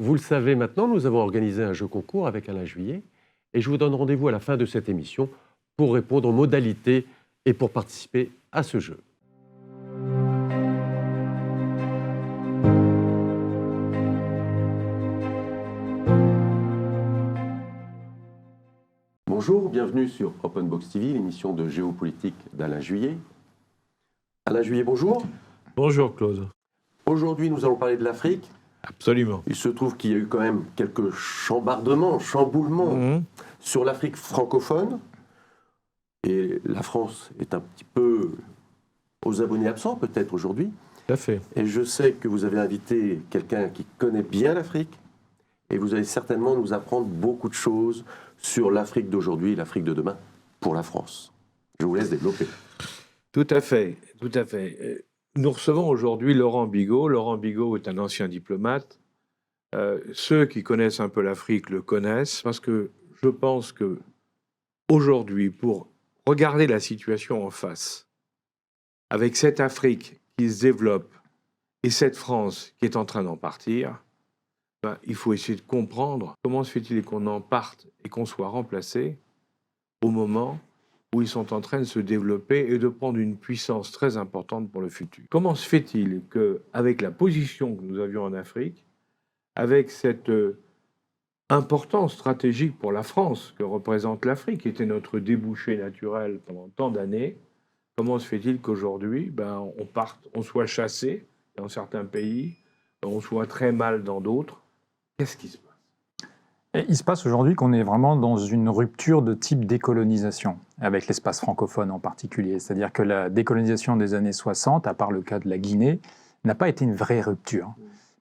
Vous le savez maintenant, nous avons organisé un jeu concours avec Alain Juillet et je vous donne rendez-vous à la fin de cette émission pour répondre aux modalités et pour participer à ce jeu. Bonjour, bienvenue sur Open Box TV, l'émission de géopolitique d'Alain Juillet. Alain Juillet, bonjour. Bonjour Claude. Aujourd'hui, nous allons parler de l'Afrique. Absolument. Il se trouve qu'il y a eu quand même quelques chamboulements sur l'Afrique francophone. Et la France est un petit peu aux abonnés absents, peut-être aujourd'hui. Tout à fait. Et je sais que vous avez invité quelqu'un qui connaît bien l'Afrique. Et vous allez certainement nous apprendre beaucoup de choses sur l'Afrique d'aujourd'hui et l'Afrique de demain pour la France. Je vous laisse développer. Tout à fait, tout à fait. Nous recevons aujourd'hui Laurent Bigot. Laurent Bigot est un ancien diplomate. Ceux qui connaissent un peu l'Afrique le connaissent parce que je pense que aujourd'hui, pour regarder la situation en face, avec cette Afrique qui se développe et cette France qui est en train d'en partir, il faut essayer de comprendre comment se fait-il qu'on en parte et qu'on soit remplacé au moment où ils sont en train de se développer et de prendre une puissance très importante pour le futur. Comment se fait-il qu'avec la position que nous avions en Afrique, avec cette importance stratégique pour la France que représente l'Afrique, qui était notre débouché naturel pendant tant d'années, comment se fait-il qu'aujourd'hui, on soit chassé dans certains pays, on soit très mal dans d'autres? Qu'est-ce qui se passe? Et il se passe aujourd'hui qu'on est vraiment dans une rupture de type décolonisation, avec l'espace francophone en particulier. C'est-à-dire que la décolonisation des années 60, à part le cas de la Guinée, n'a pas été une vraie rupture.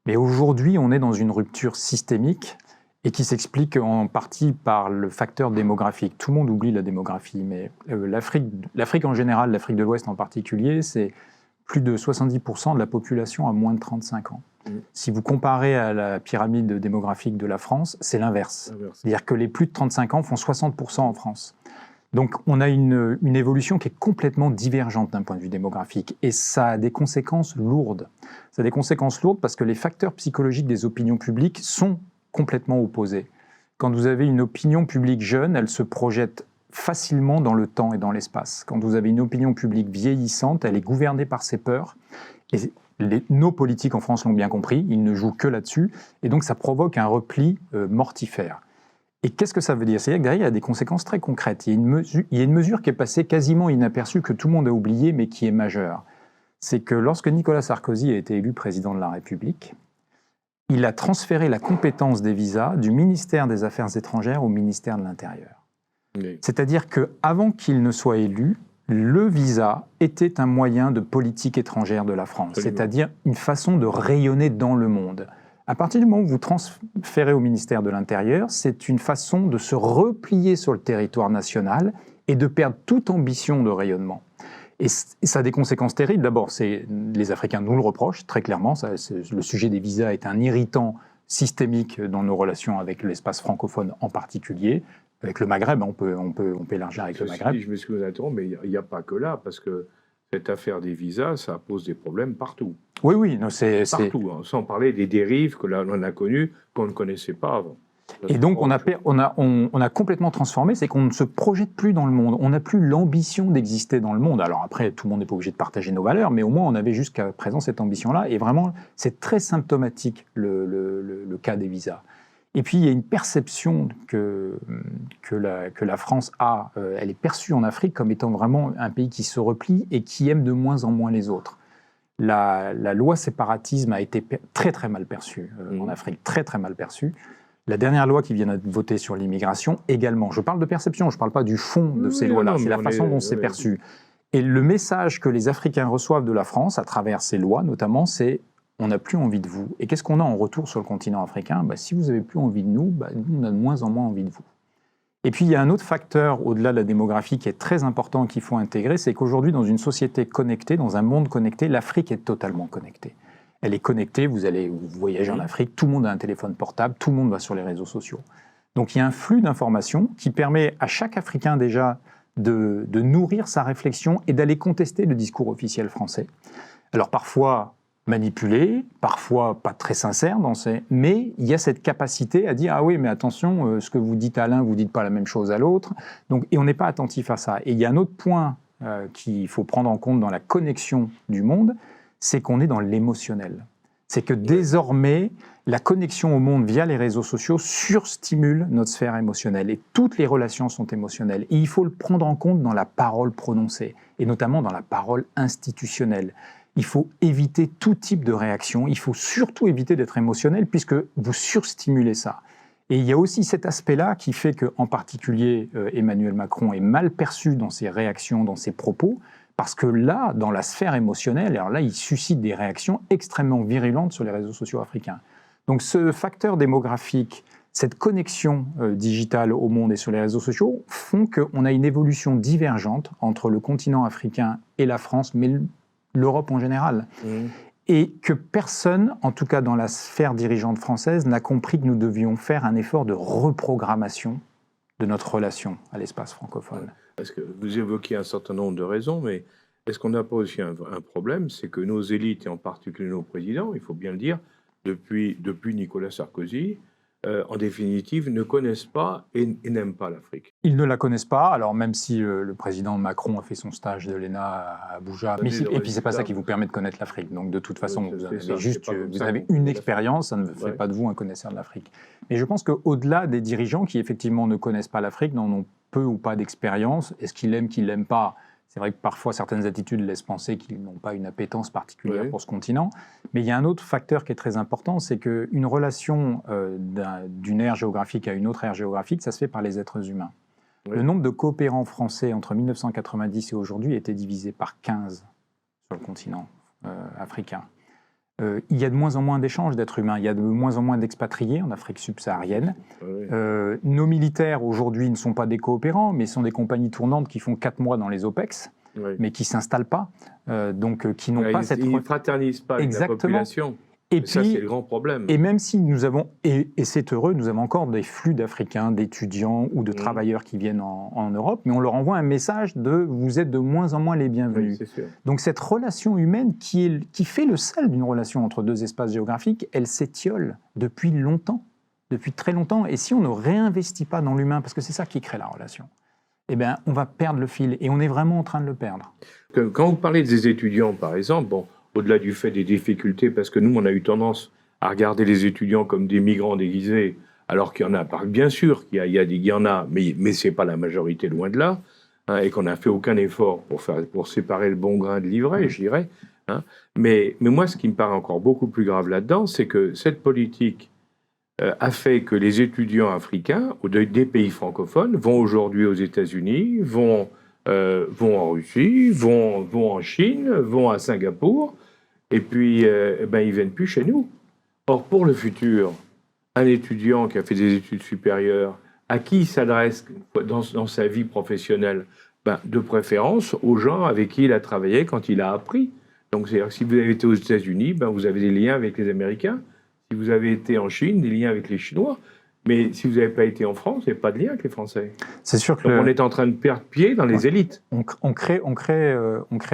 Mais aujourd'hui, on est dans une rupture systémique et qui s'explique en partie par le facteur démographique. Tout le monde oublie la démographie, mais l'Afrique en général, l'Afrique de l'Ouest en particulier, c'est plus de 70% de la population à moins de 35 ans. Si vous comparez à la pyramide démographique de la France, c'est l'inverse. C'est-à-dire que les plus de 35 ans font 60% en France. Donc on a une évolution qui est complètement divergente d'un point de vue démographique. Et ça a des conséquences lourdes. Ça a des conséquences lourdes parce que les facteurs psychologiques des opinions publiques sont complètement opposés. Quand vous avez une opinion publique jeune, elle se projette facilement dans le temps et dans l'espace. Quand vous avez une opinion publique vieillissante, elle est gouvernée par ses peurs. Et nos politiques en France l'ont bien compris, ils ne jouent que là-dessus, et donc ça provoque un repli mortifère. Et qu'est-ce que ça veut dire? C'est-à-dire que derrière, il y a des conséquences très concrètes. Il y a une mesure qui est passée quasiment inaperçue, que tout le monde a oubliée, mais qui est majeure. C'est que lorsque Nicolas Sarkozy a été élu président de la République, il a transféré la compétence des visas du ministère des Affaires étrangères au ministère de l'Intérieur. Oui. C'est-à-dire qu'avant qu'il ne soit élu, le visa était un moyen de politique étrangère de la France, c'est-à-dire une façon de rayonner dans le monde. À partir du moment où vous transférez au ministère de l'Intérieur, c'est une façon de se replier sur le territoire national et de perdre toute ambition de rayonnement. Et ça a des conséquences terribles. D'abord, les Africains nous le reprochent, très clairement. Le sujet des visas est un irritant systémique dans nos relations avec l'espace francophone en particulier. Avec le Maghreb, on peut élargir avec le Maghreb. Je m'excuse d'interrompre, mais il n'y a pas que là, parce que cette affaire des visas, ça pose des problèmes partout. Oui, non, c'est partout, hein, sans parler des dérives que l'on a connues, qu'on ne connaissait pas avant. Et donc, on a complètement transformé, c'est qu'on ne se projette plus dans le monde. On n'a plus l'ambition d'exister dans le monde. Alors après, tout le monde n'est pas obligé de partager nos valeurs, mais au moins, on avait jusqu'à présent cette ambition-là. Et vraiment, c'est très symptomatique, le cas des visas. Et puis, il y a une perception que la France a. Elle est perçue en Afrique comme étant vraiment un pays qui se replie et qui aime de moins en moins les autres. La loi séparatisme a été très, très mal perçue en Afrique, très, très mal perçue. La dernière loi qui vient d'être votée sur l'immigration, également. Je parle de perception, je ne parle pas du fond de ces lois-là, c'est la façon dont c'est perçu. Et le message que les Africains reçoivent de la France, à travers ces lois notamment, c'est « on n'a plus envie de vous ». Et qu'est-ce qu'on a en retour sur le continent africain? Si vous n'avez plus envie de nous, nous, on a de moins en moins envie de vous. Et puis, il y a un autre facteur, au-delà de la démographie, qui est très important qu'il faut intégrer, c'est qu'aujourd'hui, dans une société connectée, dans un monde connecté, l'Afrique est totalement connectée. Elle est connectée, vous voyagez en Afrique, tout le monde a un téléphone portable, tout le monde va sur les réseaux sociaux. Donc il y a un flux d'informations qui permet à chaque Africain déjà de nourrir sa réflexion et d'aller contester le discours officiel français. Alors parfois, manipulés, parfois pas très sincères, mais il y a cette capacité à dire « Ah oui, mais attention, ce que vous dites à l'un, vous ne dites pas la même chose à l'autre. » Et on n'est pas attentif à ça. Et il y a un autre point qu'il faut prendre en compte dans la connexion du monde, c'est qu'on est dans l'émotionnel. C'est que désormais, la connexion au monde via les réseaux sociaux surstimule notre sphère émotionnelle. Et toutes les relations sont émotionnelles. Et il faut le prendre en compte dans la parole prononcée, et notamment dans la parole institutionnelle. Il faut éviter tout type de réaction. Il faut surtout éviter d'être émotionnel, puisque vous surstimulez ça. Et il y a aussi cet aspect-là qui fait qu'en particulier, Emmanuel Macron est mal perçu dans ses réactions, dans ses propos, parce que là, dans la sphère émotionnelle, alors là, il suscite des réactions extrêmement virulentes sur les réseaux sociaux africains. Donc ce facteur démographique, cette connexion digitale au monde et sur les réseaux sociaux font qu'on a une évolution divergente entre le continent africain et la France, mais l'Europe en général. Et que personne, en tout cas dans la sphère dirigeante française, n'a compris que nous devions faire un effort de reprogrammation de notre relation à l'espace francophone. Parce que vous évoquez un certain nombre de raisons, mais est-ce qu'on n'a pas aussi un problème? C'est que nos élites, et en particulier nos présidents, il faut bien le dire, depuis Nicolas Sarkozy, en définitive, ne connaissent pas et n'aiment pas l'Afrique. Ils ne la connaissent pas, alors même si le président Macron a fait son stage de l'ENA à Abuja, et puis c'est pas ça qui vous permet de connaître l'Afrique. Donc de toute façon, Oui, vous avez une expérience, ça ne fait pas de vous un connaisseur de l'Afrique. Mais je pense qu'au-delà des dirigeants qui effectivement ne connaissent pas l'Afrique, n'en ont peu ou pas d'expérience, est-ce qu'ils l'aiment, qu'ils l'aiment pas? C'est vrai que parfois certaines attitudes laissent penser qu'ils n'ont pas une appétence particulière pour ce continent. Mais il y a un autre facteur qui est très important, c'est qu'une relation d'une aire géographique à une autre aire géographique, ça se fait par les êtres humains. Le nombre de coopérants français entre 1990 et aujourd'hui était divisé par 15 sur le continent africain. Il y a de moins en moins d'échanges d'êtres humains, il y a de moins en moins d'expatriés en Afrique subsaharienne. Nos militaires aujourd'hui ne sont pas des coopérants, mais sont des compagnies tournantes qui font 4 mois dans les OPEX, mais qui ne s'installent pas, donc qui n'ont pas cette... Ils ne fraternisent pas avec la population. Et puis, ça, c'est le grand problème. Et même si nous avons, et c'est heureux, nous avons encore des flux d'Africains, d'étudiants ou de travailleurs qui viennent en Europe, mais on leur envoie un message de « vous êtes de moins en moins les bienvenus ». Donc cette relation humaine qui fait le sel d'une relation entre deux espaces géographiques, elle s'étiole depuis longtemps, depuis très longtemps. Et si on ne réinvestit pas dans l'humain, parce que c'est ça qui crée la relation, eh bien, on va perdre le fil, et on est vraiment en train de le perdre. Quand vous parlez des étudiants, par exemple, bon, au-delà du fait des difficultés, parce que nous, on a eu tendance à regarder les étudiants comme des migrants déguisés, alors qu'il y en a, bien sûr qu'il y en a, mais ce n'est pas la majorité, loin de là, hein, et qu'on n'a fait aucun effort pour séparer le bon grain de l'ivraie, je dirais. Hein. Mais moi, ce qui me paraît encore beaucoup plus grave là-dedans, c'est que cette politique a fait que les étudiants africains des pays francophones vont aujourd'hui aux États-Unis, vont en Russie, vont en Chine, vont à Singapour, et puis ils ne viennent plus chez nous. Or, pour le futur, un étudiant qui a fait des études supérieures, à qui il s'adresse dans sa vie professionnelle? De préférence aux gens avec qui il a travaillé quand il a appris. Donc, c'est-à-dire que si vous avez été aux États-Unis, vous avez des liens avec les Américains. Si vous avez été en Chine, des liens avec les Chinois. Mais si vous n'avez pas été en France, il n'y a pas de lien avec les Français. C'est sûr que donc on est en train de perdre pied dans les élites. On crée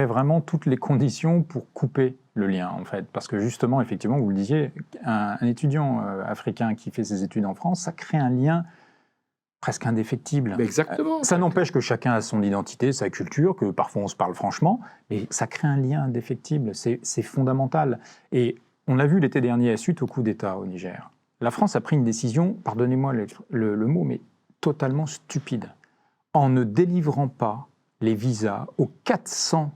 vraiment toutes les conditions pour couper le lien, en fait. Parce que justement, effectivement, vous le disiez, un étudiant africain qui fait ses études en France, ça crée un lien presque indéfectible. Mais exactement. Ça n'empêche que chacun a son identité, sa culture, que parfois on se parle franchement, mais ça crée un lien indéfectible. C'est fondamental. Et on l'a vu l'été dernier, suite au coup d'État au Niger. La France a pris une décision, pardonnez-moi le mot, mais totalement stupide, en ne délivrant pas les visas aux 400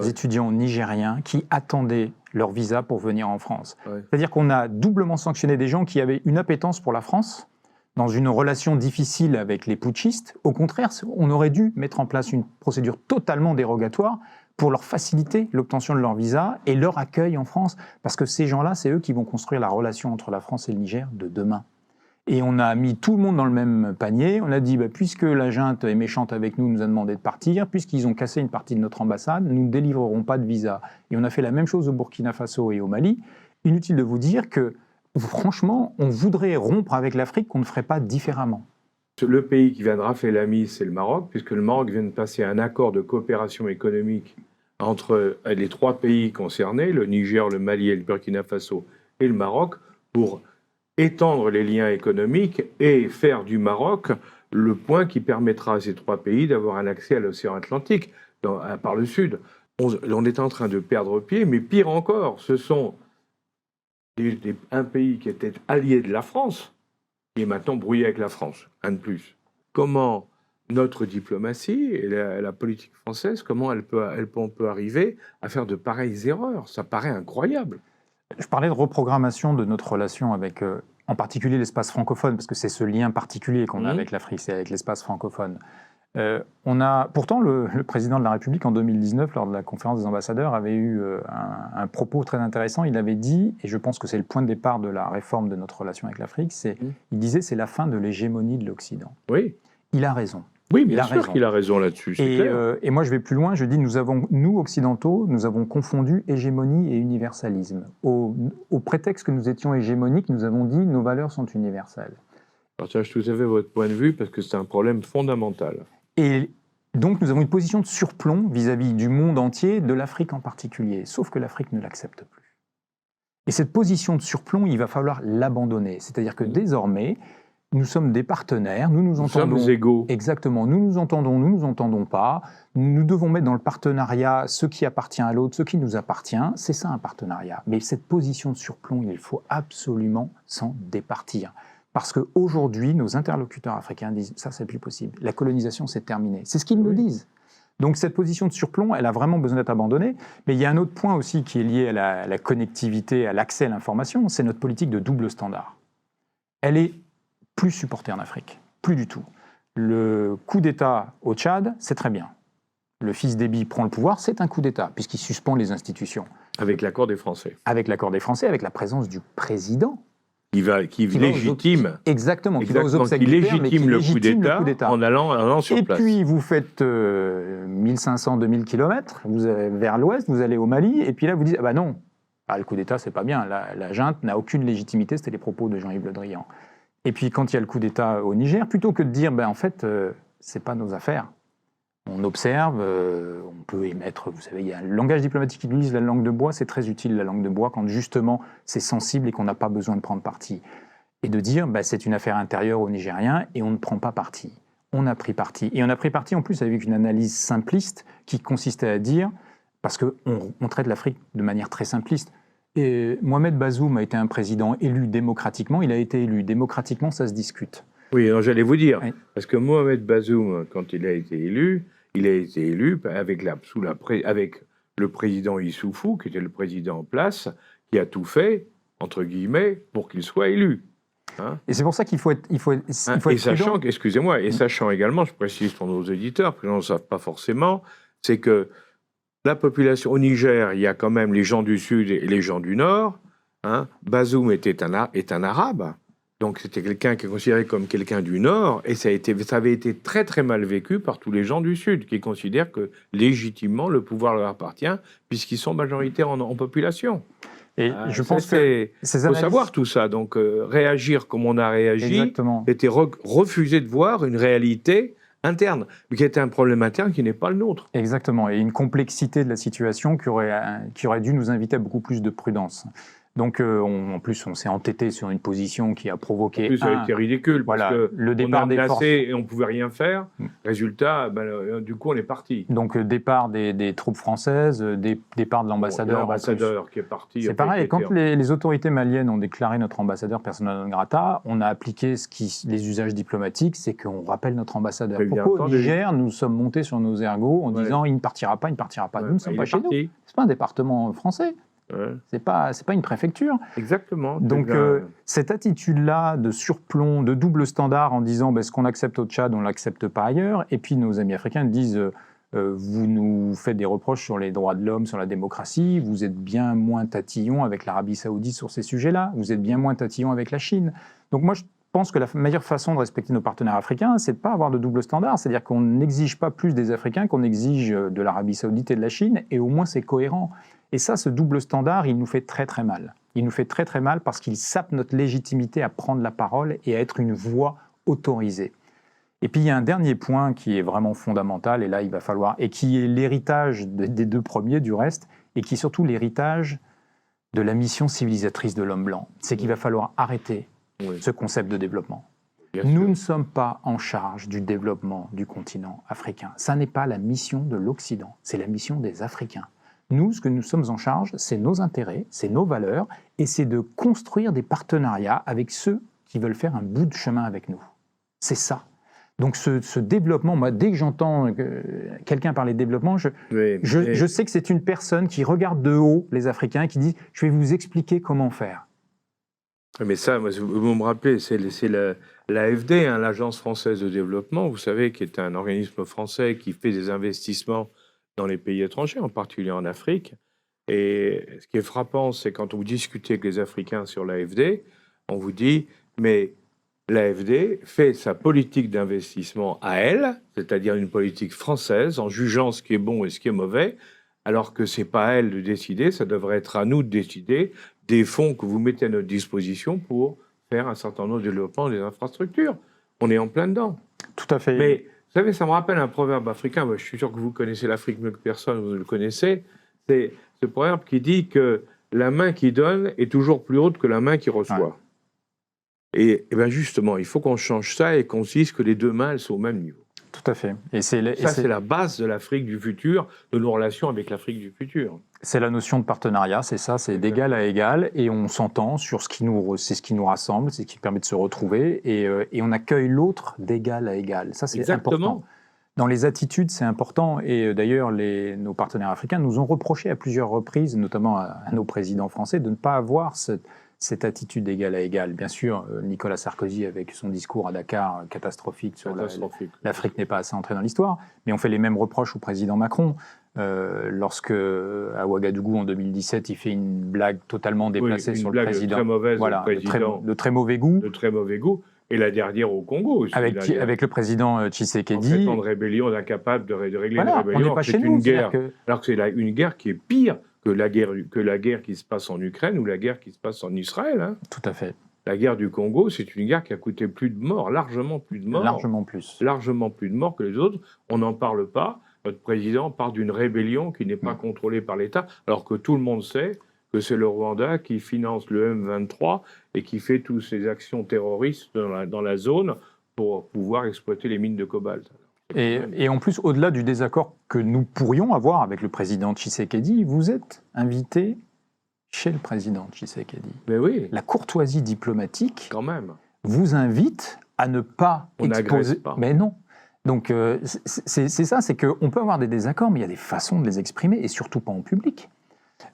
étudiants nigériens qui attendaient leur visa pour venir en France. C'est-à-dire qu'on a doublement sanctionné des gens qui avaient une appétence pour la France, dans une relation difficile avec les putschistes. Au contraire, on aurait dû mettre en place une procédure totalement dérogatoire pour leur faciliter l'obtention de leur visa et leur accueil en France. Parce que ces gens-là, c'est eux qui vont construire la relation entre la France et le Niger de demain. Et on a mis tout le monde dans le même panier. On a dit, puisque la junte est méchante avec nous, nous a demandé de partir, puisqu'ils ont cassé une partie de notre ambassade, nous ne délivrerons pas de visa. Et on a fait la même chose au Burkina Faso et au Mali. Inutile de vous dire que, franchement, on voudrait rompre avec l'Afrique qu'on ne ferait pas différemment. Le pays qui vient de rafler la mise, c'est le Maroc, puisque le Maroc vient de passer un accord de coopération économique entre les 3 pays concernés, le Niger, le Mali et le Burkina Faso et le Maroc, pour étendre les liens économiques et faire du Maroc le point qui permettra à ces 3 pays d'avoir un accès à l'océan Atlantique par le sud. On est en train de perdre pied, mais pire encore, ce sont un pays qui était allié de la France, qui est maintenant brouillé avec la France, un de plus. Comment notre diplomatie et la politique française, comment on peut arriver à faire de pareilles erreurs? Ça paraît incroyable. Je parlais de reprogrammation de notre relation avec, en particulier, l'espace francophone, parce que c'est ce lien particulier qu'on a avec l'Afrique, c'est avec l'espace francophone. Pourtant, le président de la République, en 2019, lors de la conférence des ambassadeurs, avait eu un propos très intéressant. Il avait dit, et je pense que c'est le point de départ de la réforme de notre relation avec l'Afrique, il disait c'est la fin de l'hégémonie de l'Occident. Oui. Il a raison. Oui, bien sûr qu'il a raison là-dessus, c'est clair. Et moi, je vais plus loin, je dis, nous, Occidentaux, nous avons confondu hégémonie et universalisme. Au prétexte que nous étions hégémoniques, nous avons dit, nos valeurs sont universelles. Je partage tout à fait votre point de vue, parce que c'est un problème fondamental. Et donc, nous avons une position de surplomb vis-à-vis du monde entier, de l'Afrique en particulier. Sauf que l'Afrique ne l'accepte plus. Et cette position de surplomb, il va falloir l'abandonner. C'est-à-dire que désormais, nous sommes des partenaires, nous entendons. Nous sommes égaux. Exactement, nous nous entendons pas. Nous devons mettre dans le partenariat ce qui appartient à l'autre, ce qui nous appartient. C'est ça un partenariat. Mais cette position de surplomb, il faut absolument s'en départir. Parce qu'aujourd'hui, nos interlocuteurs africains disent ça, c'est plus possible. La colonisation, c'est terminé. C'est ce qu'ils nous disent. Donc cette position de surplomb, elle a vraiment besoin d'être abandonnée. Mais il y a un autre point aussi qui est lié à la connectivité, à l'accès à l'information, c'est notre politique de double standard. Elle est plus supportée en Afrique, plus du tout. Le coup d'État au Tchad, c'est très bien. Le fils d'Éby prend le pouvoir, c'est un coup d'État, puisqu'il suspend les institutions. Avec l'accord des Français. Avec l'accord des Français, avec la présence du président. Qui légitime. Exactement, qui légitime le coup d'État en allant sur place. Et puis vous faites 1500-2000 km vers l'ouest, vous allez au Mali, et puis là vous dites, ah bah non, le coup d'État c'est pas bien, la junte n'a aucune légitimité, c'était les propos de Jean-Yves Le Drian. Et puis quand il y a le coup d'État au Niger, plutôt que de dire, en fait, c'est pas nos affaires, on observe, on peut émettre, vous savez, il y a un langage diplomatique qui utilise la langue de bois, c'est très utile la langue de bois quand justement c'est sensible et qu'on n'a pas besoin de prendre parti. Et de dire, c'est une affaire intérieure aux Nigériens et on ne prend pas parti. On a pris parti. Et on a pris parti en plus avec une analyse simpliste qui consistait à dire, parce qu'on traite l'Afrique de manière très simpliste, et Mohamed Bazoum a été un président élu démocratiquement, il a été élu démocratiquement, ça se discute. Oui, alors j'allais vous dire, parce que Mohamed Bazoum, quand il a été élu avec le président Issoufou, qui était le président en place, qui a tout fait, entre guillemets, pour qu'il soit élu. Et c'est pour ça qu'il faut être sachant, excusez-moi, et sachant également, je précise pour nos éditeurs, parce qu'ils ne le savent pas forcément, c'est que la population au Niger, il y a quand même les gens du Sud et les gens du Nord. Bazoum est un Arabe. Donc c'était quelqu'un qui est considéré comme quelqu'un du Nord, et ça avait été très très mal vécu par tous les gens du Sud, qui considèrent que légitimement le pouvoir leur appartient, puisqu'ils sont majoritaires en population. Et je pense que faut savoir tout ça. Donc réagir comme on a réagi, était refuser de voir une réalité interne, mais qui était un problème interne qui n'est pas le nôtre. Exactement, et une complexité de la situation qui aurait dû nous inviter à beaucoup plus de prudence. Donc, en plus, on s'est entêté sur une position qui a provoqué... En plus, ça a été ridicule, parce que le départ on a menacé et on ne pouvait rien faire. Résultat, du coup, on est parti. Donc, départ des troupes françaises, départ de l'ambassadeur. L'ambassadeur qui est parti. C'est pareil, quand les autorités maliennes ont déclaré notre ambassadeur persona non grata, on a appliqué les usages diplomatiques, c'est qu'on rappelle notre ambassadeur. Pourquoi au Niger, nous sommes montés sur nos ergots en disant il ne partira pas, il ne partira pas. Nous ne sommes pas chez nous. Ce n'est pas un département français. C'est pas une préfecture. Exactement. Donc cette attitude-là de surplomb, de double standard en disant ce qu'on accepte au Tchad, on ne l'accepte pas ailleurs, et puis nos amis africains disent vous nous faites des reproches sur les droits de l'homme, sur la démocratie, vous êtes bien moins tatillon avec l'Arabie Saoudite sur ces sujets-là, vous êtes bien moins tatillon avec la Chine. Donc moi je pense que la meilleure façon de respecter nos partenaires africains, c'est de ne pas avoir de double standard, c'est-à-dire qu'on n'exige pas plus des Africains qu'on exige de l'Arabie Saoudite et de la Chine, et au moins c'est cohérent. Et ça, ce double standard, il nous fait très très mal. Il nous fait très très mal parce qu'il sape notre légitimité à prendre la parole et à être une voix autorisée. Et puis il y a un dernier point qui est vraiment fondamental, et là il va falloir, et qui est l'héritage des deux premiers du reste, et qui est surtout l'héritage de la mission civilisatrice de l'homme blanc. C'est qu'il va falloir arrêter ce concept de développement. Nous ne sommes pas en charge du développement du continent africain. Ça n'est pas la mission de l'Occident, c'est la mission des Africains. Nous, ce que nous sommes en charge, c'est nos intérêts, c'est nos valeurs, et c'est de construire des partenariats avec ceux qui veulent faire un bout de chemin avec nous. C'est ça. Donc ce développement, moi, dès que j'entends quelqu'un parler de développement, je sais que c'est une personne qui regarde de haut les Africains et qui dit « je vais vous expliquer comment faire ». Mais ça, moi, vous me rappelez, c'est l'AFD, hein, l'Agence française de développement, vous savez, qui est un organisme français qui fait des investissements dans les pays étrangers, en particulier en Afrique. Et ce qui est frappant, c'est quand vous discutez avec les Africains sur l'AFD, on vous dit « mais l'AFD fait sa politique d'investissement à elle, c'est-à-dire une politique française, en jugeant ce qui est bon et ce qui est mauvais, alors que ce n'est pas à elle de décider, ça devrait être à nous de décider des fonds que vous mettez à notre disposition pour faire un certain nombre de développements des infrastructures. On est en plein dedans. » Tout à fait. Mais vous savez, ça me rappelle un proverbe africain, moi, je suis sûr que vous connaissez l'Afrique mieux que personne, vous le connaissez, c'est ce proverbe qui dit que la main qui donne est toujours plus haute que la main qui reçoit. Ouais. Et bien justement, il faut qu'on change ça et qu'on se dise que les deux mains, elles sont au même niveau. Tout à fait. Et c'est la base de l'Afrique du futur, de nos relations avec l'Afrique du futur. C'est la notion de partenariat, c'est ça, c'est d'égal à égal, et on s'entend sur c'est ce qui nous rassemble, c'est ce qui permet de se retrouver, et on accueille l'autre d'égal à égal. Ça, c'est important. Dans les attitudes, c'est important, et d'ailleurs, nos partenaires africains nous ont reproché à plusieurs reprises, notamment à nos présidents français, de ne pas avoir cette attitude d'égal à égal. Bien sûr, Nicolas Sarkozy, avec son discours à Dakar catastrophique sur l'Afrique n'est pas assez entrée dans l'histoire, mais on fait les mêmes reproches au président Macron. Lorsque, à Ouagadougou, en 2017, il fait une blague totalement déplacée sur le président. Très mauvaise voilà, de très mauvais goût. De très mauvais goût. Et la dernière au Congo aussi. Avec le président Tshisekedi. En traitant de rébellion, d'incapable de régler une rébellion. On n'est pas chez nous. Alors que c'est une guerre qui est pire que la guerre qui se passe en Ukraine ou la guerre qui se passe en Israël. Hein. Tout à fait. La guerre du Congo, c'est une guerre qui a coûté plus de morts, largement plus de morts. Largement plus. Largement plus de morts que les autres. On n'en parle pas. Notre président parle d'une rébellion qui n'est pas contrôlée par l'État, alors que tout le monde sait que c'est le Rwanda qui finance le M23 et qui fait toutes ces actions terroristes dans la zone pour pouvoir exploiter les mines de cobalt. Et en plus, au-delà du désaccord que nous pourrions avoir avec le président Tshisekedi, vous êtes invité chez le président Tshisekedi. Mais oui. La courtoisie diplomatique quand même vous invite à ne pas exposer. Pas. Mais non. Donc c'est ça, c'est qu'on peut avoir des désaccords, mais il y a des façons de les exprimer, et surtout pas en public.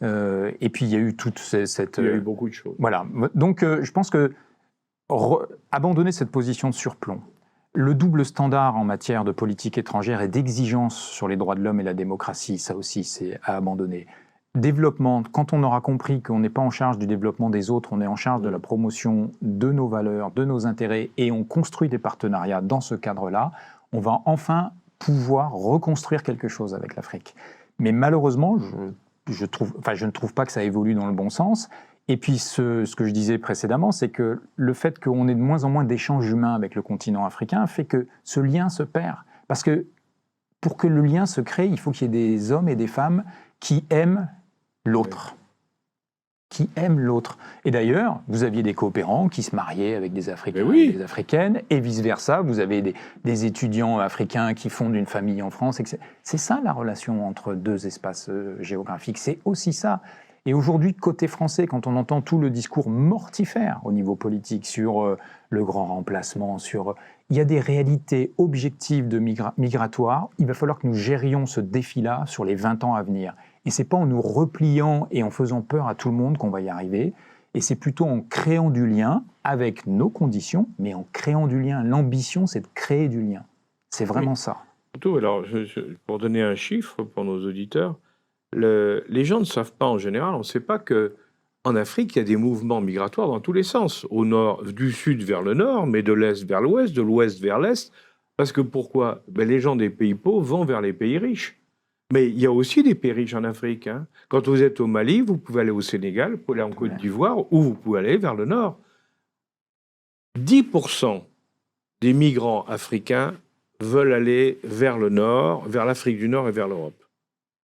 Et puis il y a eu toute cette... Il y a eu beaucoup de choses. Voilà. Donc je pense que abandonner cette position de surplomb, le double standard en matière de politique étrangère et d'exigence sur les droits de l'homme et la démocratie, ça aussi c'est à abandonner. Développement, quand on aura compris qu'on n'est pas en charge du développement des autres, on est en charge de la promotion de nos valeurs, de nos intérêts, et on construit des partenariats dans ce cadre-là, on va enfin pouvoir reconstruire quelque chose avec l'Afrique. Mais malheureusement, je ne trouve pas que ça évolue dans le bon sens. Et puis, ce que je disais précédemment, c'est que le fait qu'on ait de moins en moins d'échanges humains avec le continent africain fait que ce lien se perd. Parce que pour que le lien se crée, il faut qu'il y ait des hommes et des femmes qui aiment l'autre. Qui aiment l'autre. Et d'ailleurs, vous aviez des coopérants qui se mariaient avec des Africains et des Africaines, et vice-versa. Vous avez des étudiants africains qui fondent une famille en France. C'est ça la relation entre deux espaces géographiques. C'est aussi ça. Et aujourd'hui, côté français, quand on entend tout le discours mortifère au niveau politique sur le grand remplacement, il y a des réalités objectives migratoires. Il va falloir que nous gérions ce défi-là sur les 20 ans à venir. Et ce n'est pas en nous repliant et en faisant peur à tout le monde qu'on va y arriver. Et c'est plutôt en créant du lien avec nos conditions, mais en créant du lien. L'ambition, c'est de créer du lien. C'est vraiment ça. Surtout, alors, pour donner un chiffre pour nos auditeurs, les gens ne savent pas en général, on ne sait pas qu'en Afrique, il y a des mouvements migratoires dans tous les sens. Au nord, du sud vers le nord, mais de l'est vers l'ouest, de l'ouest vers l'est. Parce que pourquoi ? Les gens des pays pauvres vont vers les pays riches. Mais il y a aussi des pays riches en Afrique. Hein. Quand vous êtes au Mali, vous pouvez aller au Sénégal, vous pouvez aller en Côte d'Ivoire, ou vous pouvez aller vers le nord. 10% des migrants africains veulent aller vers le Nord, vers l'Afrique du Nord et vers l'Europe.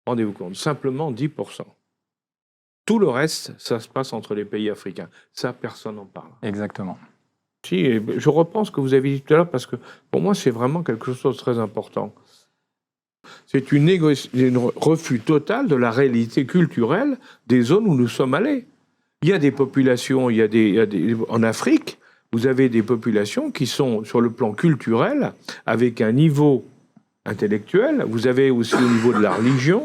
Rendez-vous compte, simplement 10%. Tout le reste, ça se passe entre les pays africains. Ça, personne n'en parle. Exactement. Si, et je reprends ce que vous avez dit tout à l'heure, parce que pour moi, c'est vraiment quelque chose de très important. C'est un refus total de la réalité culturelle des zones où nous sommes allés. Il y a des populations, en Afrique, vous avez des populations qui sont, sur le plan culturel, avec un niveau intellectuel. Vous avez aussi au niveau de la religion,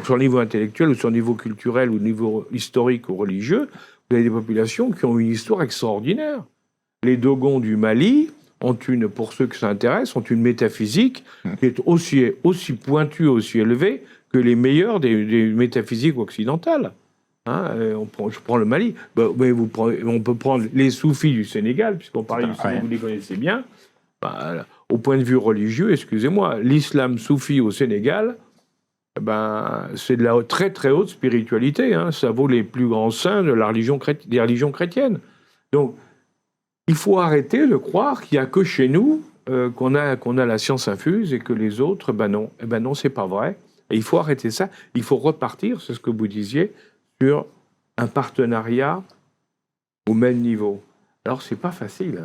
sur le niveau intellectuel ou sur le niveau culturel ou au niveau historique ou religieux, vous avez des populations qui ont une histoire extraordinaire. Les Dogons du Mali pour ceux qui s'intéressent, ont une métaphysique qui est aussi pointue, aussi élevée que les meilleures des métaphysiques occidentales. Je prends le Mali, mais on peut prendre les soufis du Sénégal, puisqu'on parlait du Sénégal, vous les connaissez bien. Au point de vue religieux, excusez-moi, l'islam soufi au Sénégal, c'est de la très très haute spiritualité. Ça vaut les plus grands saints de des religions chrétiennes. Donc, il faut arrêter de croire qu'il n'y a que chez nous qu'on a la science infuse et que les autres, non. Non, c'est pas vrai. Et il faut arrêter ça. Il faut repartir, c'est ce que vous disiez, sur un partenariat au même niveau. Alors, c'est pas facile.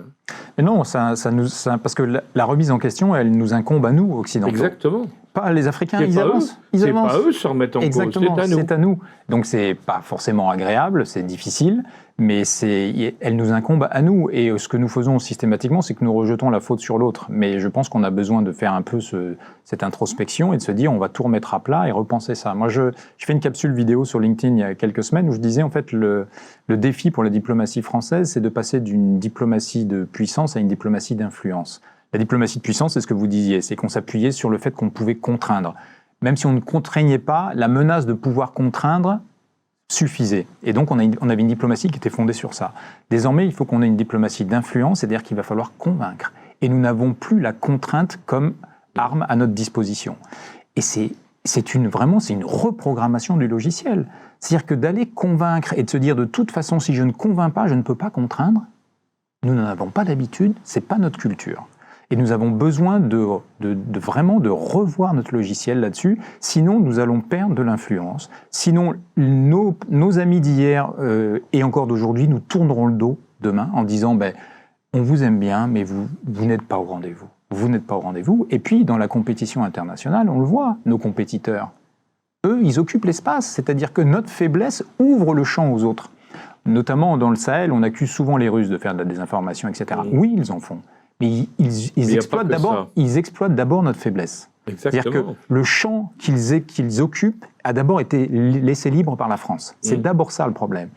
Mais non, parce que la remise en question, elle nous incombe à nous, occidentaux. Exactement. Pas les Africains, ils avancent. C'est pas eux se remettre en cause, c'est à nous. Donc, c'est pas forcément agréable, c'est difficile, mais elle nous incombe à nous. Et ce que nous faisons systématiquement, c'est que nous rejetons la faute sur l'autre. Mais je pense qu'on a besoin de faire un peu cette introspection et de se dire, on va tout remettre à plat et repenser ça. Moi, je fais une capsule vidéo sur LinkedIn il y a quelques semaines où je disais, en fait, le défi pour la diplomatie française, c'est de passer d'une diplomatie de puissance à une diplomatie d'influence. La diplomatie de puissance, c'est ce que vous disiez, c'est qu'on s'appuyait sur le fait qu'on pouvait contraindre. Même si on ne contraignait pas, la menace de pouvoir contraindre suffisait. Et donc, on avait une diplomatie qui était fondée sur ça. Désormais, il faut qu'on ait une diplomatie d'influence, c'est-à-dire qu'il va falloir convaincre. Et nous n'avons plus la contrainte comme arme à notre disposition. Et c'est une reprogrammation du logiciel. C'est-à-dire que d'aller convaincre et de se dire, de toute façon, si je ne convainc pas, je ne peux pas contraindre, nous n'en avons pas l'habitude, c'est pas notre culture. Et nous avons besoin vraiment de revoir notre logiciel là-dessus, sinon nous allons perdre de l'influence. Sinon, nos amis d'hier et encore d'aujourd'hui nous tourneront le dos demain en disant on vous aime bien, mais vous n'êtes pas au rendez-vous. Vous n'êtes pas au rendez-vous. Et puis, dans la compétition internationale, on le voit, nos compétiteurs, eux, ils occupent l'espace. C'est-à-dire que notre faiblesse ouvre le champ aux autres. Notamment dans le Sahel, on accuse souvent les Russes de faire de la désinformation, etc. Oui, ils en font. Mais ils exploitent d'abord notre faiblesse. Exactement. C'est-à-dire que le champ qu'ils occupent a d'abord été laissé libre par la France. C'est d'abord ça le problème.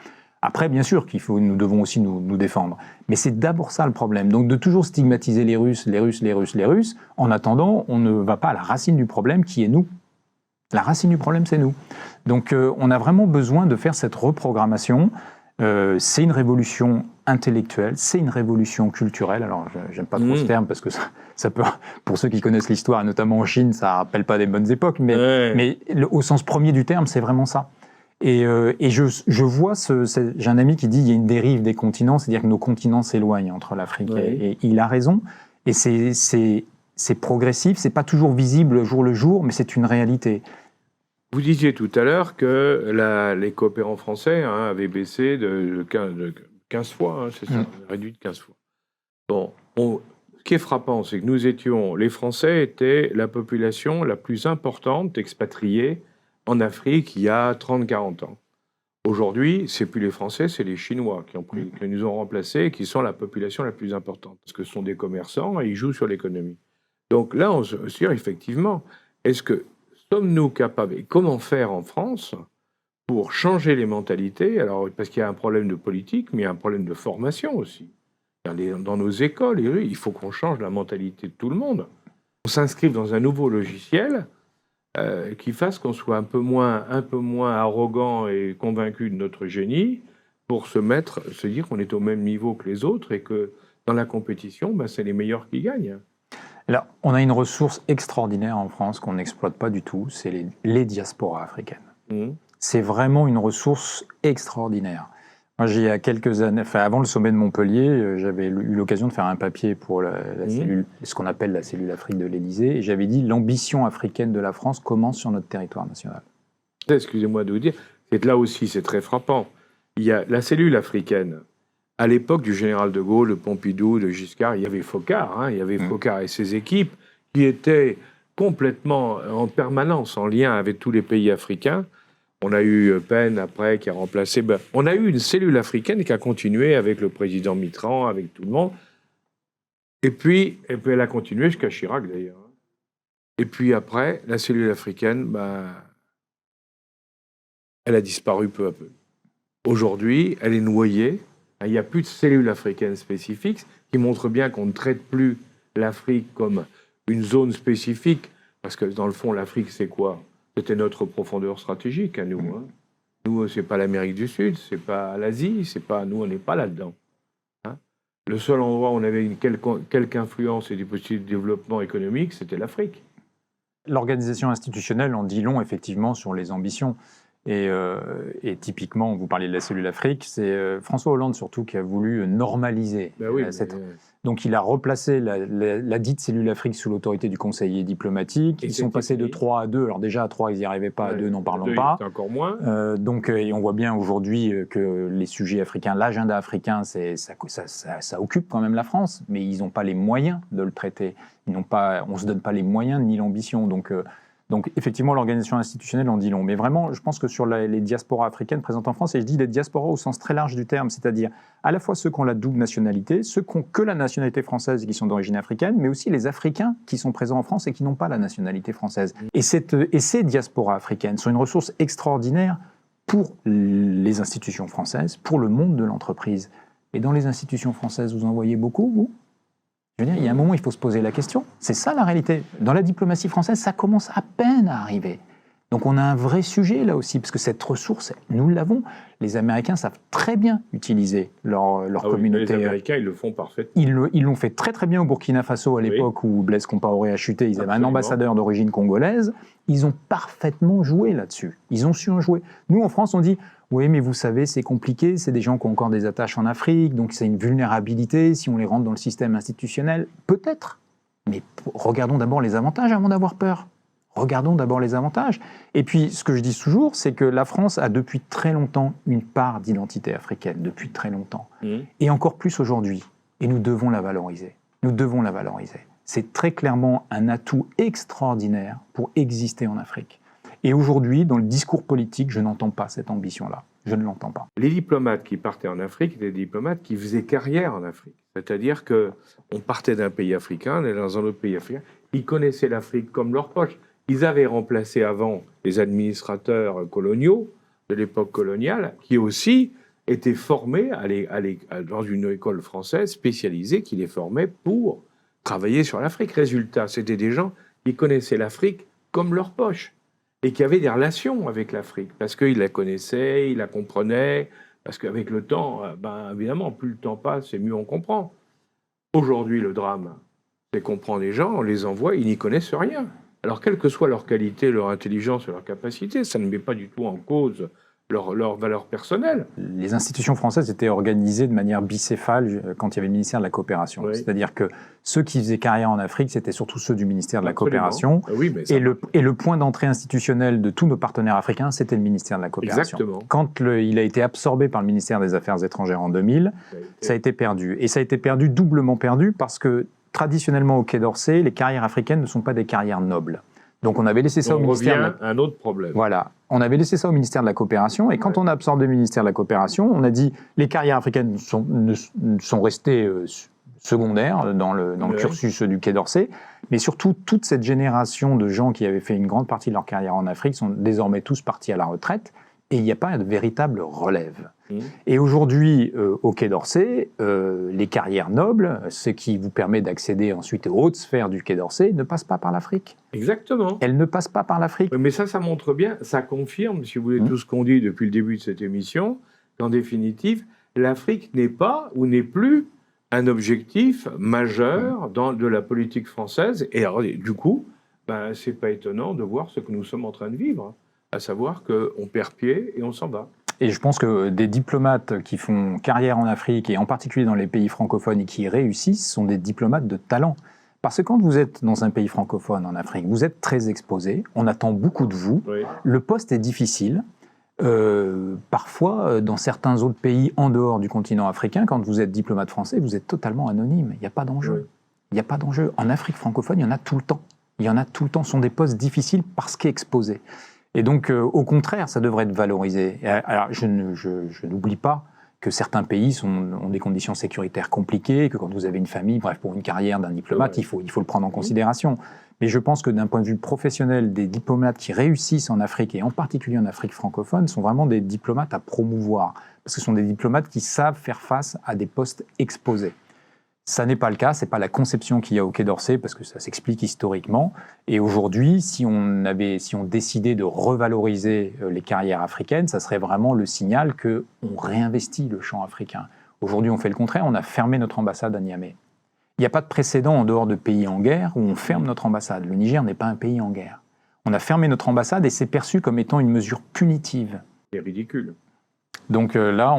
Après, bien sûr nous devons aussi nous défendre. Mais c'est d'abord ça le problème. Donc de toujours stigmatiser les Russes, en attendant, on ne va pas à la racine du problème qui est nous. La racine du problème, c'est nous. Donc on a vraiment besoin de faire cette reprogrammation. C'est une révolution intellectuelle, c'est une révolution culturelle. Alors, j'aime pas trop ce terme parce que ça peut, pour ceux qui connaissent l'histoire, notamment en Chine, ça rappelle pas des bonnes époques, mais au sens premier du terme, c'est vraiment ça. Et je vois, j'ai un ami qui dit il y a une dérive des continents, c'est-à-dire que nos continents s'éloignent entre l'Afrique et il a raison. Et c'est progressif, c'est pas toujours visible jour le jour, mais c'est une réalité. Vous disiez tout à l'heure que les coopérants français avaient baissé de 15 fois, c'est ça, réduit de 15 fois. Bon, ce qui est frappant, c'est que les Français étaient la population la plus importante expatriée en Afrique il y a 30-40 ans. Aujourd'hui, c'est plus les Français, c'est les Chinois qui nous ont remplacés et qui sont la population la plus importante. Parce que ce sont des commerçants et ils jouent sur l'économie. Donc là, on se dit effectivement, est-ce que sommes-nous capables, et comment faire en France pour changer les mentalités? Alors, parce qu'il y a un problème de politique, mais il y a un problème de formation aussi. Dans nos écoles, il faut qu'on change la mentalité de tout le monde. On s'inscrive dans un nouveau logiciel qui fasse qu'on soit un peu moins arrogant et convaincu de notre génie pour se dire qu'on est au même niveau que les autres et que dans la compétition, c'est les meilleurs qui gagnent. Alors, on a une ressource extraordinaire en France qu'on n'exploite pas du tout, c'est les diasporas africaines. C'est vraiment une ressource extraordinaire. Moi, il y a quelques années, enfin, avant le sommet de Montpellier, j'avais eu l'occasion de faire un papier pour la cellule, ce qu'on appelle la cellule Afrique de l'Élysée, et j'avais dit l'ambition africaine de la France commence sur notre territoire national. Excusez-moi de vous dire, et là aussi c'est très frappant. Il y a la cellule africaine. À l'époque du général de Gaulle, de Pompidou, de Giscard, il y avait Foccart, il y avait Foccart et ses équipes qui étaient complètement en permanence en lien avec tous les pays africains. On a eu Penn après qui a remplacé. On a eu une cellule africaine qui a continué avec le président Mitterrand, avec tout le monde. Et puis elle a continué jusqu'à Chirac d'ailleurs. Et puis après, la cellule africaine, elle a disparu peu à peu. Aujourd'hui, elle est noyée. Il n'y a plus de cellule africaine spécifique, qui montre bien qu'on ne traite plus l'Afrique comme une zone spécifique. Parce que dans le fond, l'Afrique, c'est quoi? C'était notre profondeur stratégique à nous. Nous, c'est pas l'Amérique du Sud, c'est pas l'Asie, c'est pas nous, on n'est pas là-dedans. Le seul endroit où on avait quelque influence et du possible développement économique, c'était l'Afrique. L'organisation institutionnelle en dit long, effectivement, sur les ambitions. Et typiquement, vous parliez de la cellule Afrique, c'est François Hollande surtout qui a voulu normaliser cette... Donc il a replacé la dite cellule Afrique sous l'autorité du conseiller diplomatique. Ils sont passés de 3 à 2. Alors déjà à 3, ils n'y arrivaient pas, à 2, n'en parlons pas. Encore moins. Et on voit bien aujourd'hui que les sujets africains, l'agenda africain, ça occupe quand même la France, mais ils n'ont pas les moyens de le traiter. On ne se donne pas les moyens ni l'ambition. Donc effectivement, l'organisation institutionnelle en dit long. Mais vraiment, je pense que sur les diasporas africaines présentes en France, et je dis les diasporas au sens très large du terme, c'est-à-dire à la fois ceux qui ont la double nationalité, ceux qui n'ont que la nationalité française et qui sont d'origine africaine, mais aussi les Africains qui sont présents en France et qui n'ont pas la nationalité française. Et ces diasporas africaines sont une ressource extraordinaire pour les institutions françaises, pour le monde de l'entreprise. Et dans les institutions françaises, vous en voyez beaucoup, vous ? Je veux dire, il y a un moment, il faut se poser la question. C'est ça la réalité. Dans la diplomatie française, ça commence à peine à arriver. Donc on a un vrai sujet là aussi, parce que cette ressource, nous l'avons. Les Américains savent très bien utiliser leur communauté. Les Américains, ils le font parfaitement. Ils l'ont fait très très bien au Burkina Faso à l'époque où Blaise Compaoré a chuté. Ils avaient un ambassadeur d'origine congolaise. Ils ont parfaitement joué là-dessus. Ils ont su en jouer. Nous, en France, on dit... Oui, mais vous savez, c'est compliqué, c'est des gens qui ont encore des attaches en Afrique, donc c'est une vulnérabilité si on les rentre dans le système institutionnel. Peut-être, mais regardons d'abord les avantages avant d'avoir peur. Regardons d'abord les avantages. Et puis, ce que je dis toujours, c'est que la France a depuis très longtemps une part d'identité africaine, depuis très longtemps. Et encore plus aujourd'hui. Et nous devons la valoriser. Nous devons la valoriser. C'est très clairement un atout extraordinaire pour exister en Afrique. Et aujourd'hui, dans le discours politique, je n'entends pas cette ambition-là. Je ne l'entends pas. Les diplomates qui partaient en Afrique étaient des diplomates qui faisaient carrière en Afrique. C'est-à-dire qu'on partait d'un pays africain, on allait dans un autre pays africain. Ils connaissaient l'Afrique comme leur poche. Ils avaient remplacé avant les administrateurs coloniaux de l'époque coloniale, qui aussi étaient formés dans une école française spécialisée qui les formait pour travailler sur l'Afrique. Résultat, c'était des gens qui connaissaient l'Afrique comme leur poche. Et qui avaient des relations avec l'Afrique, parce qu'ils la connaissaient, ils la comprenaient, parce qu'avec le temps, évidemment, plus le temps passe, et mieux on comprend. Aujourd'hui, le drame, c'est qu'on prend des gens, on les envoie, ils n'y connaissent rien. Alors, quelle que soit leur qualité, leur intelligence, leur capacité, ça ne met pas du tout en cause leur valeur personnelle. Les institutions françaises étaient organisées de manière bicéphale quand il y avait le ministère de la Coopération. Oui. C'est-à-dire que ceux qui faisaient carrière en Afrique, c'était surtout ceux du ministère de la Coopération. Oui, mais et le point d'entrée institutionnel de tous nos partenaires africains, c'était le ministère de la Coopération. Exactement. Quand il a été absorbé par le ministère des Affaires étrangères en 2000, ça a été perdu. Et ça a été perdu, doublement perdu, parce que traditionnellement au Quai d'Orsay, les carrières africaines ne sont pas des carrières nobles. Donc on avait laissé ça au ministère. On revient à un autre problème. Voilà, on avait laissé ça au ministère de la Coopération, et quand on a absorbé le ministère de la Coopération, on a dit les carrières africaines sont restées secondaires dans le cursus du Quai d'Orsay, mais surtout toute cette génération de gens qui avaient fait une grande partie de leur carrière en Afrique sont désormais tous partis à la retraite, et il n'y a pas de véritable relève. Et aujourd'hui, au Quai d'Orsay, les carrières nobles, ce qui vous permet d'accéder ensuite aux hautes sphères du Quai d'Orsay, ne passent pas par l'Afrique. Exactement. Elles ne passent pas par l'Afrique. Mais ça montre bien, ça confirme, si vous voulez, tout ce qu'on dit depuis le début de cette émission, qu'en définitive, l'Afrique n'est pas ou n'est plus un objectif majeur de la politique française. Et alors, du coup, c'est pas étonnant de voir ce que nous sommes en train de vivre, à savoir qu'on perd pied et on s'en va. Et je pense que des diplomates qui font carrière en Afrique, et en particulier dans les pays francophones, et qui réussissent, sont des diplomates de talent. Parce que quand vous êtes dans un pays francophone en Afrique, vous êtes très exposé, on attend beaucoup de vous, Oui. le poste est difficile. Parfois, dans certains autres pays en dehors du continent africain, quand vous êtes diplomate français, vous êtes totalement anonyme. Il n'y a pas d'enjeu. Oui. Il n'y a pas d'enjeu. En Afrique francophone, il y en a tout le temps. Il y en a tout le temps. Ce sont des postes difficiles parce qu'exposés. Et donc, au contraire, ça devrait être valorisé. Alors, je n'oublie pas que certains pays ont des conditions sécuritaires compliquées, que quand vous avez une famille, bref, pour une carrière d'un diplomate, il faut le prendre en considération. Mais je pense que d'un point de vue professionnel, des diplomates qui réussissent en Afrique, et en particulier en Afrique francophone, sont vraiment des diplomates à promouvoir. Parce que ce sont des diplomates qui savent faire face à des postes exposés. Ça n'est pas le cas, ce n'est pas la conception qu'il y a au Quai d'Orsay, parce que ça s'explique historiquement. Et aujourd'hui, si on décidait de revaloriser les carrières africaines, ça serait vraiment le signal qu'on réinvestit le champ africain. Aujourd'hui, on fait le contraire, on a fermé notre ambassade à Niamey. Il n'y a pas de précédent en dehors de pays en guerre où on ferme notre ambassade. Le Niger n'est pas un pays en guerre. On a fermé notre ambassade et c'est perçu comme étant une mesure punitive. C'est ridicule. Donc là,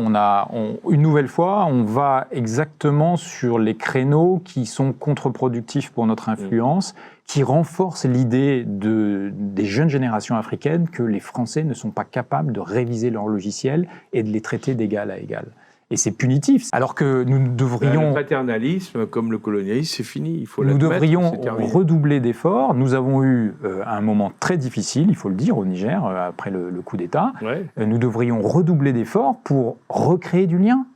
une nouvelle fois, on va exactement sur les créneaux qui sont contre-productifs pour notre influence, qui renforcent l'idée des jeunes générations africaines que les Français ne sont pas capables de réviser leurs logiciels et de les traiter d'égal à égal. Et c'est punitif, alors que nous devrions... Le paternalisme, comme le colonialisme, c'est fini, il faut Nous l'admettre, devrions c'est terminé. redoubler d'efforts. Nous avons eu un moment très difficile, il faut le dire, au Niger, après le coup d'État. Ouais. Nous devrions redoubler d'efforts pour recréer du lien.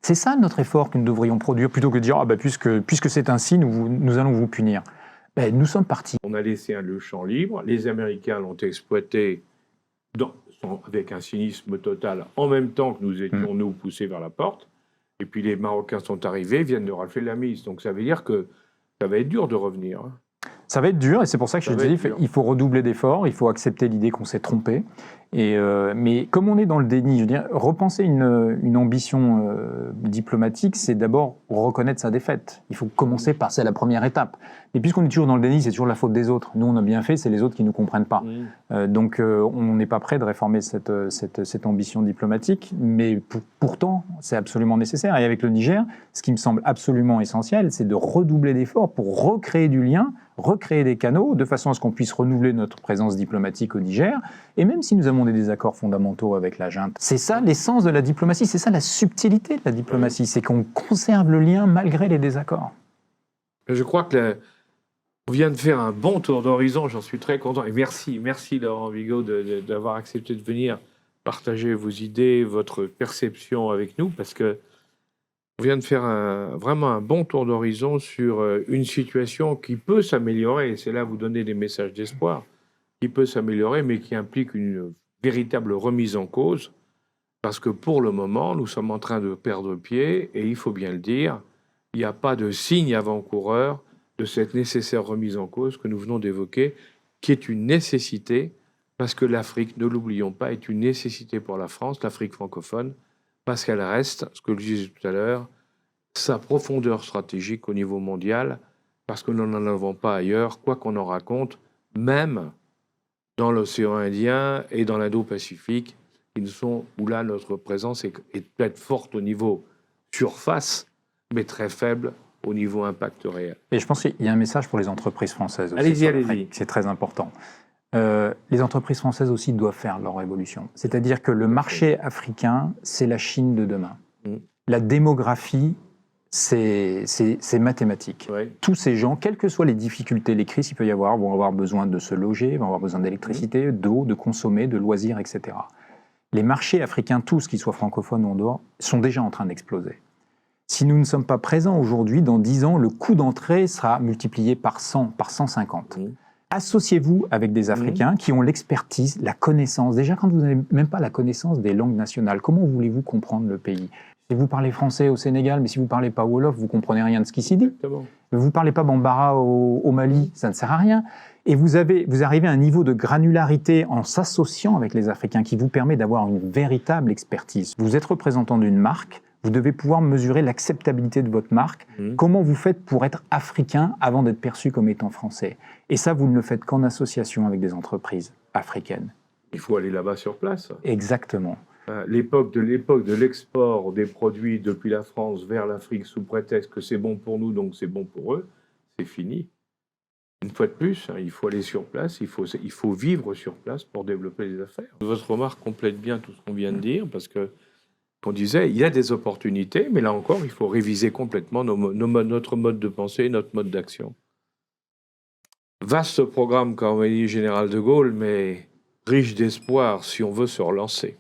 C'est ça notre effort que nous devrions produire, plutôt que de dire puisque c'est ainsi, nous allons vous punir. Nous sommes partis. On a laissé le champ libre, les Américains l'ont exploité avec un cynisme total, en même temps que nous étions, nous, poussés vers la porte. Et puis les Marocains sont arrivés, viennent de rafler la mise. Donc ça veut dire que ça va être dur de revenir. Ça va être dur, et c'est pour ça que je dis il faut redoubler d'efforts, il faut accepter l'idée qu'on s'est trompé. Mais comme on est dans le déni, je veux dire, repenser une ambition diplomatique, c'est d'abord reconnaître sa défaite. Il faut commencer par, c'est la première étape. Et puisqu'on est toujours dans le déni, c'est toujours la faute des autres. Nous, on a bien fait, c'est les autres qui ne nous comprennent pas. Donc, on n'est pas prêt de réformer cette ambition diplomatique, mais pourtant, c'est absolument nécessaire. Et avec le Niger, ce qui me semble absolument essentiel, c'est de redoubler d'efforts pour recréer du lien, recréer des canaux, de façon à ce qu'on puisse renouveler notre présence diplomatique au Niger. Et même si nous avons des désaccords fondamentaux avec la junte, c'est ça l'essence de la diplomatie, c'est ça la subtilité de la diplomatie, c'est qu'on conserve le lien malgré les désaccords. Je crois que on vient de faire un bon tour d'horizon, j'en suis très content. Et merci Laurent Bigot d'avoir accepté de venir partager vos idées, votre perception avec nous, parce que on vient de faire vraiment un bon tour d'horizon sur une situation qui peut s'améliorer, et c'est là vous donner des messages d'espoir, qui peut s'améliorer, mais qui implique une véritable remise en cause, parce que pour le moment, nous sommes en train de perdre pied, et il faut bien le dire, il n'y a pas de signe avant-coureur de cette nécessaire remise en cause que nous venons d'évoquer, qui est une nécessité, parce que l'Afrique, ne l'oublions pas, est une nécessité pour la France, l'Afrique francophone, parce qu'elle reste, ce que je disais tout à l'heure, sa profondeur stratégique au niveau mondial, parce que nous n'en avons pas ailleurs, quoi qu'on en raconte, même dans l'océan Indien et dans l'Indo-Pacifique, où là notre présence est peut-être forte au niveau surface, mais très faible au niveau impact réel. Et je pense qu'il y a un message pour les entreprises françaises aussi. Allez-y. C'est très important. Les entreprises françaises aussi doivent faire leur évolution. C'est-à-dire que le marché africain, c'est la Chine de demain. La démographie, c'est mathématique. Ouais. Tous ces gens, quelles que soient les difficultés, les crises qu'il peut y avoir, vont avoir besoin de se loger, vont avoir besoin d'électricité, d'eau, de consommer, de loisirs, etc. Les marchés africains, tous, qu'ils soient francophones ou en dehors, sont déjà en train d'exploser. Si nous ne sommes pas présents aujourd'hui, dans 10 ans, le coût d'entrée sera multiplié par 100, par 150. Associez-vous avec des Africains qui ont l'expertise, la connaissance. Déjà, quand vous n'avez même pas la connaissance des langues nationales, comment voulez-vous comprendre le pays ? Si vous parlez français au Sénégal, mais si vous ne parlez pas Wolof, vous ne comprenez rien de ce qui s'y dit. Vous ne parlez pas Bambara au Mali, ça ne sert à rien. Et vous arrivez à un niveau de granularité en s'associant avec les Africains qui vous permet d'avoir une véritable expertise. Vous êtes représentant d'une marque, vous devez pouvoir mesurer l'acceptabilité de votre marque. Comment vous faites pour être africain avant d'être perçu comme étant français? Et ça, vous ne le faites qu'en association avec des entreprises africaines. Il faut aller là-bas sur place. Exactement. l'époque de l'export des produits depuis la France vers l'Afrique sous prétexte que c'est bon pour nous, donc c'est bon pour eux, c'est fini. Une fois de plus, il faut aller sur place, il faut vivre sur place pour développer les affaires. Votre remarque complète bien tout ce qu'on vient de dire, parce que, qu'on disait, il y a des opportunités, mais là encore, il faut réviser complètement notre mode de pensée, notre mode d'action. Vaste programme, comme a dit le général de Gaulle, mais riche d'espoir si on veut se relancer.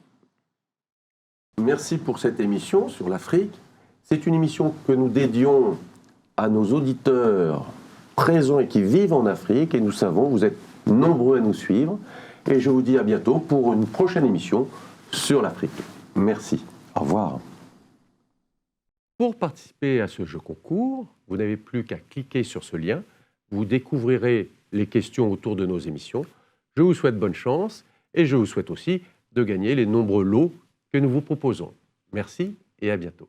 Merci pour cette émission sur l'Afrique. C'est une émission que nous dédions à nos auditeurs présents et qui vivent en Afrique. Et nous savons, vous êtes nombreux à nous suivre. Et je vous dis à bientôt pour une prochaine émission sur l'Afrique. Merci. Au revoir. Pour participer à ce jeu concours, vous n'avez plus qu'à cliquer sur ce lien. Vous découvrirez les questions autour de nos émissions. Je vous souhaite bonne chance et je vous souhaite aussi de gagner les nombreux lots que nous vous proposons. Merci et à bientôt.